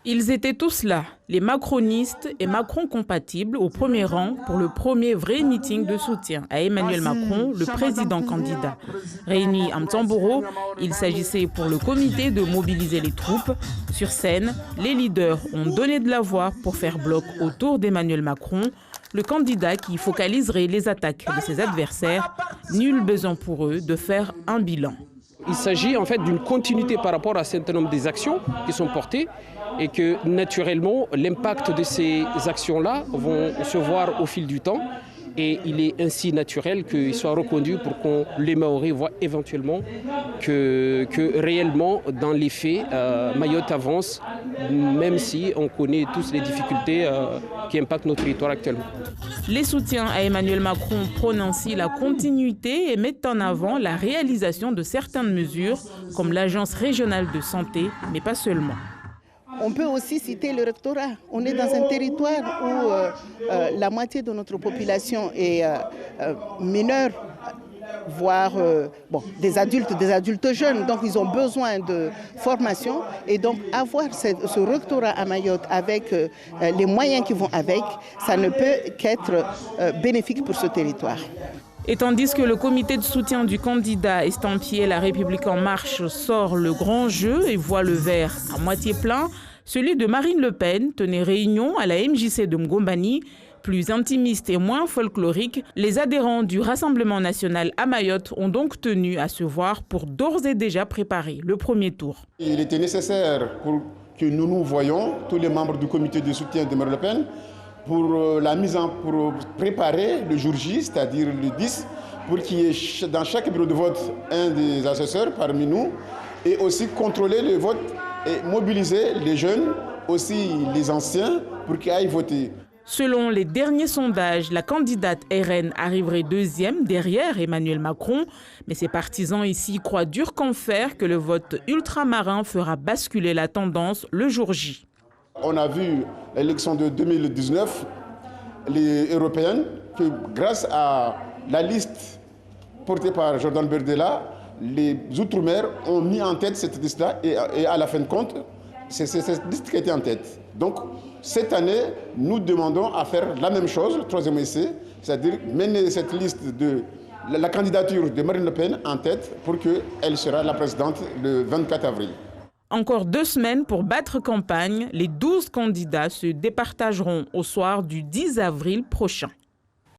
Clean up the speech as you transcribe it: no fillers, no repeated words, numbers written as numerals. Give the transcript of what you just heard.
Ils étaient tous là, les macronistes et Macron-compatibles au premier rang pour le premier vrai meeting de soutien à Emmanuel Macron, le président candidat. Réunis à Mtamboro, il s'agissait pour le comité de mobiliser les troupes. Sur scène, les leaders ont donné de la voix pour faire bloc autour d'Emmanuel Macron, le candidat qui focaliserait les attaques de ses adversaires. Nul besoin pour eux de faire un bilan. Il s'agit en fait d'une continuité par rapport à un certain nombre des actions qui sont portées et que naturellement l'impact de ces actions-là vont se voir au fil du temps et il est ainsi naturel qu'ils soient reconduits pour qu'on les Mahorais voient éventuellement que réellement dans les faits Mayotte avance, même si on connaît tous les difficultés qui impactent notre territoire actuellement. Les soutiens à Emmanuel Macron prônent ainsi la continuité et mettent en avant la réalisation de certaines mesures comme l'Agence régionale de santé, mais pas seulement. On peut aussi citer le rectorat. On est dans un territoire où la moitié de notre population est mineure, voire des adultes jeunes. Donc ils ont besoin de formation. Et donc avoir ce rectorat à Mayotte avec les moyens qui vont avec, ça ne peut qu'être bénéfique pour ce territoire. Et tandis que le comité de soutien du candidat estampillé La République en marche sort le grand jeu et voit le verre à moitié plein, celui de Marine Le Pen tenait réunion à la MJC de Mgombani. Plus intimiste et moins folklorique, les adhérents du Rassemblement national à Mayotte ont donc tenu à se voir pour d'ores et déjà préparer le premier tour. Il était nécessaire pour que nous nous voyions, tous les membres du comité de soutien de Marine Le Pen, pour préparer le jour J, c'est-à-dire le 10, pour qu'il y ait dans chaque bureau de vote un des assesseurs parmi nous, et aussi contrôler le vote et mobiliser les jeunes, aussi les anciens, pour qu'ils aillent voter. Selon les derniers sondages, la candidate RN arriverait deuxième derrière Emmanuel Macron. Mais ses partisans ici croient dur qu'en fer que le vote ultramarin fera basculer la tendance le jour J. On a vu l'élection de 2019, les européennes, que grâce à la liste portée par Jordan Berdella, les Outre-mer ont mis en tête cette liste-là et à la fin de compte, c'est cette liste qui a été en tête. Donc, cette année, nous demandons à faire la même chose, le troisième essai, c'est-à-dire mener cette liste de la candidature de Marine Le Pen en tête pour qu'elle sera la présidente le 24 avril. Encore 2 semaines pour battre campagne, les 12 candidats se départageront au soir du 10 avril prochain.